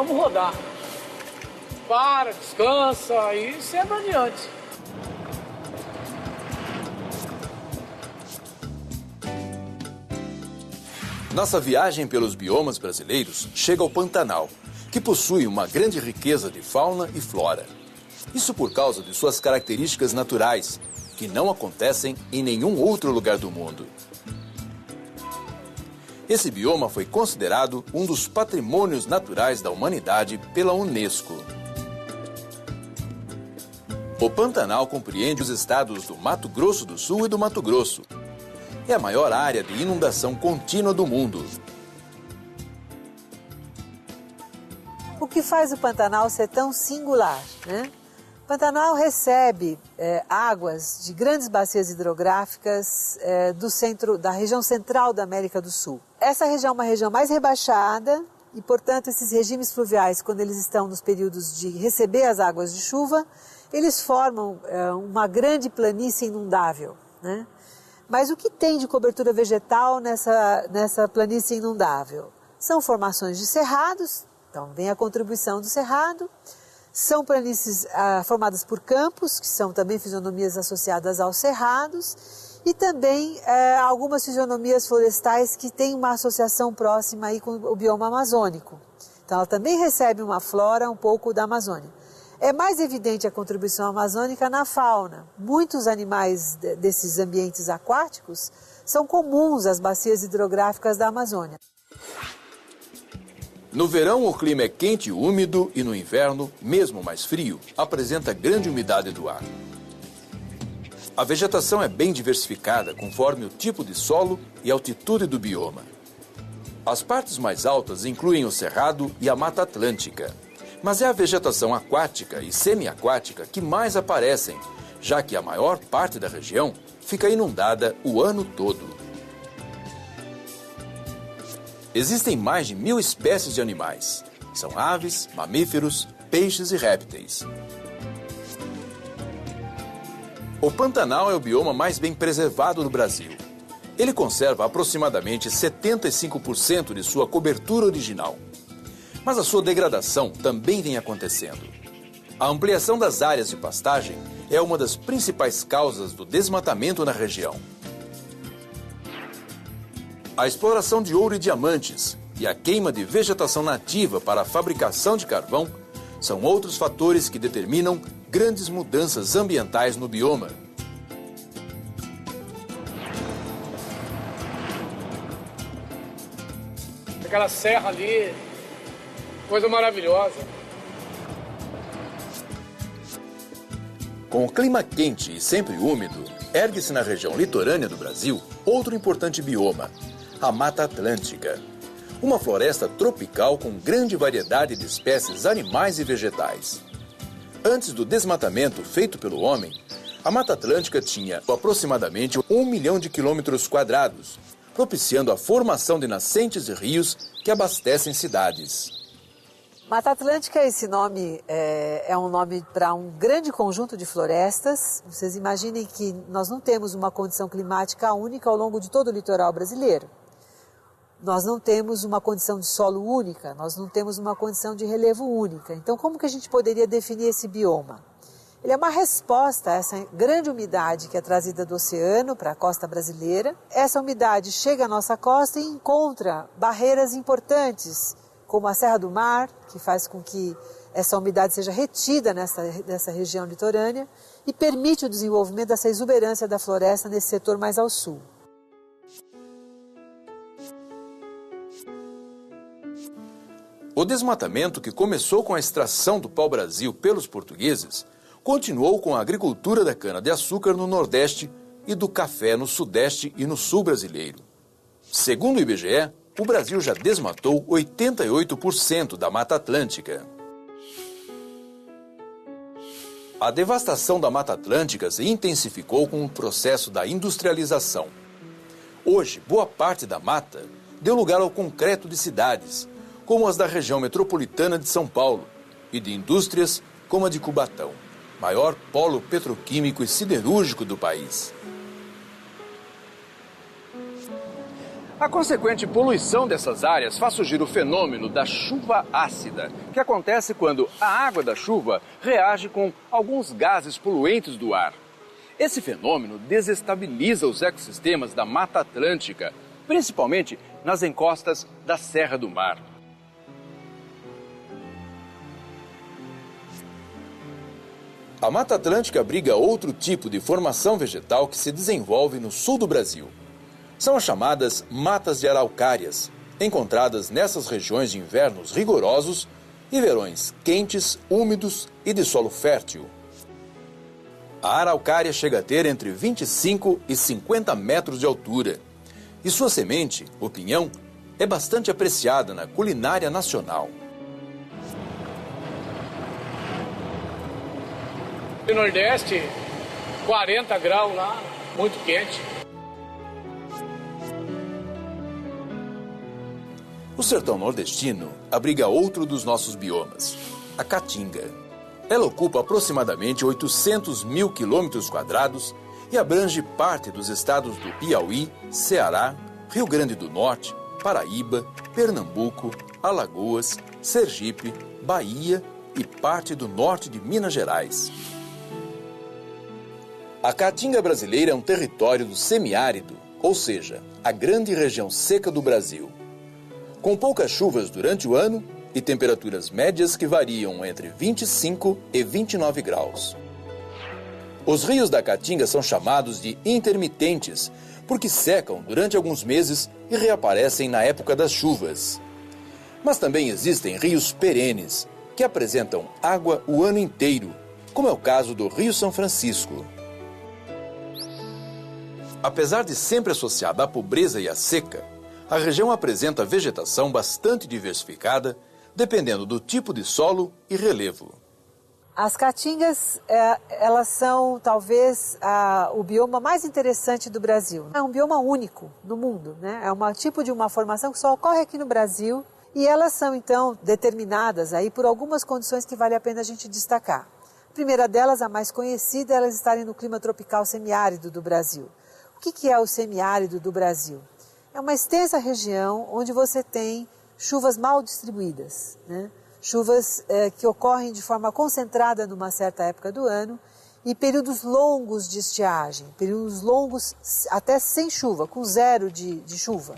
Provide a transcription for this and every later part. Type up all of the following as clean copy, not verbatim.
vamos rodar. Para, descansa e sempre adiante. Nossa viagem pelos biomas brasileiros chega ao Pantanal, que possui uma grande riqueza de fauna e flora. Isso por causa de suas características naturais, que não acontecem em nenhum outro lugar do mundo. Esse bioma foi considerado um dos patrimônios naturais da humanidade pela Unesco. O Pantanal compreende os estados do Mato Grosso do Sul e do Mato Grosso. É a maior área de inundação contínua do mundo. O que faz o Pantanal ser tão singular, né? O Pantanal recebe águas de grandes bacias hidrográficas da região central da América do Sul. Essa região é uma região mais rebaixada e, portanto, esses regimes fluviais, quando eles estão nos períodos de receber as águas de chuva, eles formam uma grande planície inundável, né? Mas o que tem de cobertura vegetal nessa planície inundável? São formações de cerrados, então vem a contribuição do cerrado, são planícies formadas por campos, que são também fisionomias associadas aos cerrados, e também algumas fisionomias florestais que têm uma associação próxima aí com o bioma amazônico. Então ela também recebe uma flora um pouco da Amazônia. É mais evidente a contribuição amazônica na fauna. Muitos animais desses ambientes aquáticos são comuns às bacias hidrográficas da Amazônia. No verão, o clima é quente e úmido e no inverno, mesmo mais frio, apresenta grande umidade do ar. A vegetação é bem diversificada conforme o tipo de solo e altitude do bioma. As partes mais altas incluem o Cerrado e a Mata Atlântica. Mas é a vegetação aquática e semiaquática que mais aparecem, já que a maior parte da região fica inundada o ano todo. Existem mais de 1000 espécies de animais. São aves, mamíferos, peixes e répteis. O Pantanal é o bioma mais bem preservado do Brasil. Ele conserva aproximadamente 75% de sua cobertura original. Mas a sua degradação também vem acontecendo. A ampliação das áreas de pastagem é uma das principais causas do desmatamento na região. A exploração de ouro e diamantes e a queima de vegetação nativa para a fabricação de carvão são outros fatores que determinam grandes mudanças ambientais no bioma. Aquela serra ali, coisa maravilhosa. Com o clima quente e sempre úmido, ergue-se na região litorânea do Brasil outro importante bioma, a Mata Atlântica. Uma floresta tropical com grande variedade de espécies animais e vegetais. Antes do desmatamento feito pelo homem, a Mata Atlântica tinha aproximadamente 1 milhão de quilômetros quadrados, propiciando a formação de nascentes e rios que abastecem cidades. Mata Atlântica, esse nome é um nome para um grande conjunto de florestas. Vocês imaginem que nós não temos uma condição climática única ao longo de todo o litoral brasileiro. Nós não temos uma condição de solo única, nós não temos uma condição de relevo única. Então, como que a gente poderia definir esse bioma? Ele é uma resposta a essa grande umidade que é trazida do oceano para a costa brasileira. Essa umidade chega à nossa costa e encontra barreiras importantes, como a Serra do Mar, que faz com que essa umidade seja retida nessa região litorânea e permite o desenvolvimento dessa exuberância da floresta nesse setor mais ao sul. O desmatamento, que começou com a extração do pau-brasil pelos portugueses, continuou com a agricultura da cana-de-açúcar no Nordeste e do café no Sudeste e no Sul brasileiro. Segundo o IBGE, o Brasil já desmatou 88% da Mata Atlântica. A devastação da Mata Atlântica se intensificou com o processo da industrialização. Hoje, boa parte da mata deu lugar ao concreto de cidades, como as da região metropolitana de São Paulo, e de indústrias como a de Cubatão, maior polo petroquímico e siderúrgico do país. A consequente poluição dessas áreas faz surgir o fenômeno da chuva ácida, que acontece quando a água da chuva reage com alguns gases poluentes do ar. Esse fenômeno desestabiliza os ecossistemas da Mata Atlântica, principalmente nas encostas da Serra do Mar. A Mata Atlântica abriga outro tipo de formação vegetal que se desenvolve no sul do Brasil. São as chamadas matas de araucárias, encontradas nessas regiões de invernos rigorosos e verões quentes, úmidos e de solo fértil. A araucária chega a ter entre 25 e 50 metros de altura. E sua semente, o pinhão, é bastante apreciada na culinária nacional. No Nordeste, 40 graus lá, muito quente. O sertão nordestino abriga outro dos nossos biomas, a caatinga. Ela ocupa aproximadamente 800 mil quilômetros quadrados e abrange parte dos estados do Piauí, Ceará, Rio Grande do Norte, Paraíba, Pernambuco, Alagoas, Sergipe, Bahia e parte do norte de Minas Gerais. A caatinga brasileira é um território do semiárido, ou seja, a grande região seca do Brasil. Com poucas chuvas durante o ano e temperaturas médias que variam entre 25 e 29 graus. Os rios da Caatinga são chamados de intermitentes, porque secam durante alguns meses e reaparecem na época das chuvas. Mas também existem rios perenes, que apresentam água o ano inteiro, como é o caso do Rio São Francisco. Apesar de sempre associada à pobreza e à seca, a região apresenta vegetação bastante diversificada, dependendo do tipo de solo e relevo. As caatingas, elas são talvez o bioma mais interessante do Brasil. É um bioma único no mundo, né? É um tipo de uma formação que só ocorre aqui no Brasil e elas são então determinadas aí por algumas condições que vale a pena a gente destacar. A primeira delas, a mais conhecida, é elas estarem no clima tropical semiárido do Brasil. O que é o semiárido do Brasil? É uma extensa região onde você tem chuvas mal distribuídas, né? Chuvas que ocorrem de forma concentrada numa certa época do ano e períodos longos de estiagem, períodos longos até sem chuva, com zero de chuva.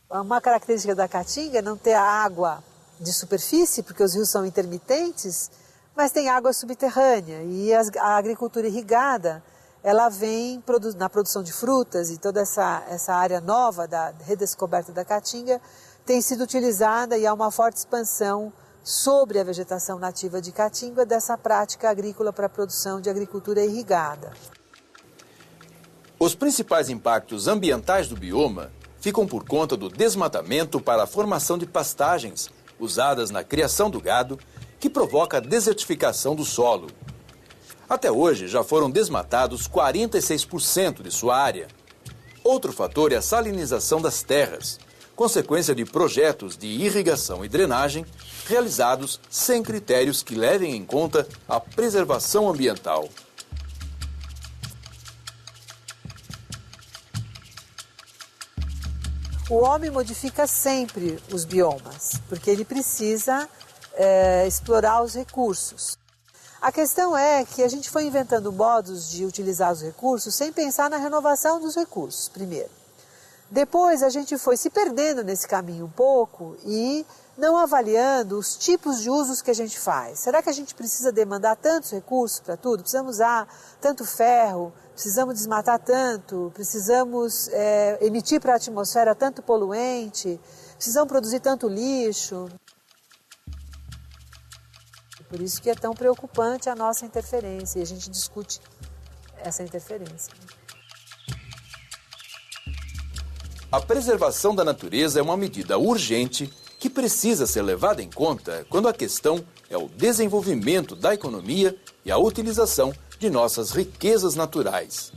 Uma característica da Caatinga é não ter a água de superfície, porque os rios são intermitentes, mas tem água subterrânea e a agricultura irrigada ela vem na produção de frutas e toda essa área nova da redescoberta da Caatinga tem sido utilizada e há uma forte expansão sobre a vegetação nativa de Caatinga dessa prática agrícola para a produção de agricultura irrigada. Os principais impactos ambientais do bioma ficam por conta do desmatamento para a formação de pastagens usadas na criação do gado, que provoca a desertificação do solo. Até hoje, já foram desmatados 46% de sua área. Outro fator é a salinização das terras, consequência de projetos de irrigação e drenagem realizados sem critérios que levem em conta a preservação ambiental. O homem modifica sempre os biomas, porque ele precisa explorar os recursos. A questão é que a gente foi inventando modos de utilizar os recursos sem pensar na renovação dos recursos, primeiro. Depois a gente foi se perdendo nesse caminho um pouco e não avaliando os tipos de usos que a gente faz. Será que a gente precisa demandar tantos recursos para tudo? Precisamos usar tanto ferro, precisamos desmatar tanto, precisamos emitir para a atmosfera tanto poluente, precisamos produzir tanto lixo. Por isso que é tão preocupante a nossa interferência e a gente discute essa interferência. A preservação da natureza é uma medida urgente que precisa ser levada em conta quando a questão é o desenvolvimento da economia e a utilização de nossas riquezas naturais.